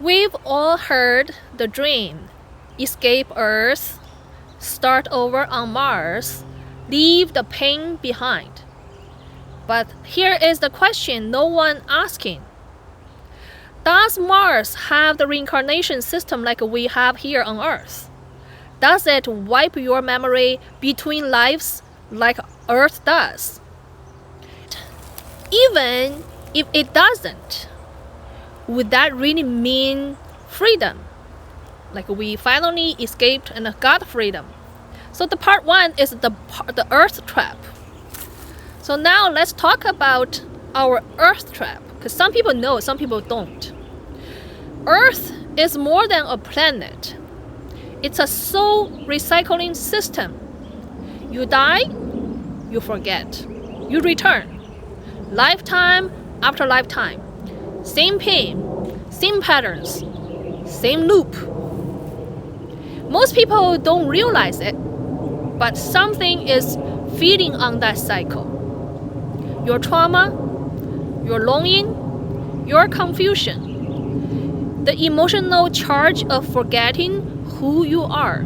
We've all heard the dream: escape Earth, start over on Mars, leave the pain behind. But here is the question no one asking. Does Mars have the reincarnation system like we have here on Earth? Does it wipe your memory between lives like Earth does? Even if it doesn't, would that really mean freedom? Like we finally escaped and got freedom. So the part one is the Earth trap. So now let's talk about our Earth trap, because some people know, some people don't. Earth is more than a planet. It's a soul recycling system. You die, you forget, you return. Lifetime after lifetime. Same pain, same patterns, same loop. Most people don't realize it, but something is feeding on that cycle. Your trauma, your longing, your confusion, the emotional charge of forgetting who you are,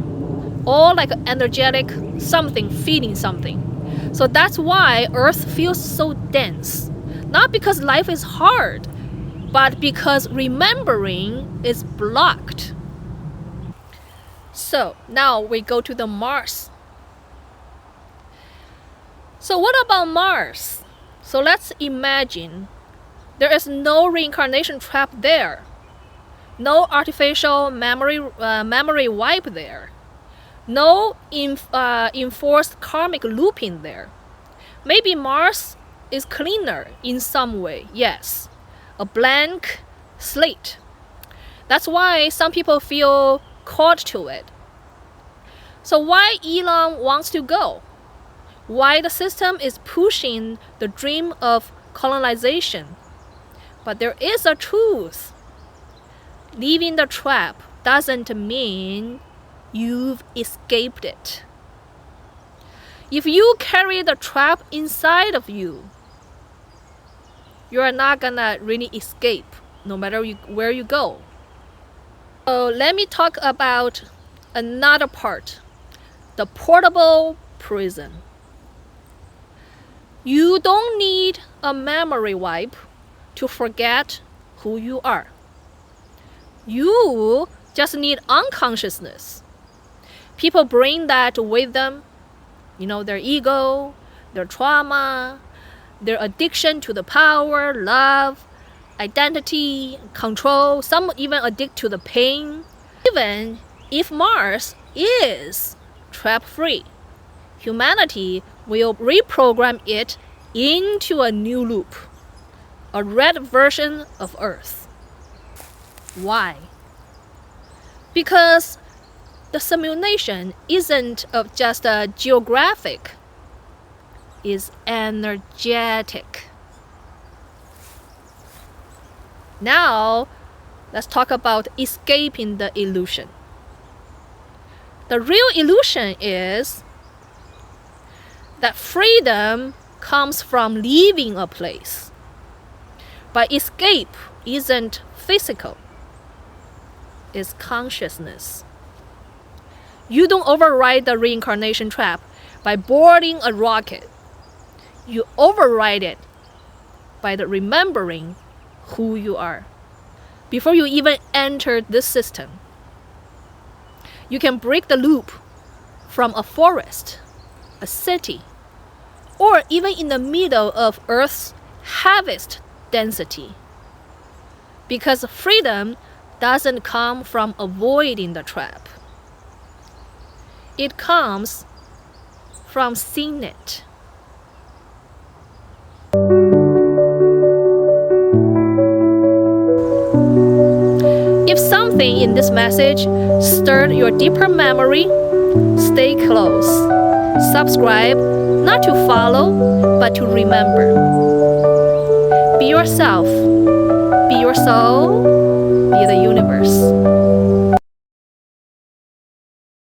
all like energetic something feeding something. So that's why Earth feels so dense. Not because life is hard, but because remembering is blocked. So now we go to the Mars. So what about Mars? So let's imagine there is no reincarnation trap there. No artificial memory wipe there. No enforced karmic looping there. Maybe Mars is cleaner in some way, yes. A blank slate. That's why some people feel called to it. So why Elon wants to go? Why the system is pushing the dream of colonization? But there is a truth. Leaving the trap doesn't mean you've escaped it. If you carry the trap inside of you, you are not gonna really escape no matter where you go. So let me talk about another part, the portable prison. You don't need a memory wipe to forget who you are. You just need unconsciousness. People bring that with them, their ego, their trauma, their addiction to the power, love, identity, control. Some even addict to the pain. Even if Mars is trap-free, humanity will reprogram it into a new loop, a red version of Earth. Why? Because the simulation isn't of just a geographic, it's energetic. Now, let's talk about escaping the illusion. The real illusion is that freedom comes from leaving a place. But escape isn't physical. It's consciousness. You don't override the reincarnation trap by boarding a rocket. You override it by the remembering who you are before you even enter this system. You can break the loop from a forest, a city, or even in the middle of Earth's heaviest density. Because freedom doesn't come from avoiding the trap. It comes from seeing it. If something in this message stirred your deeper memory, stay close. Subscribe, not to follow, but to remember. Be yourself. Be your soul. Be the universe.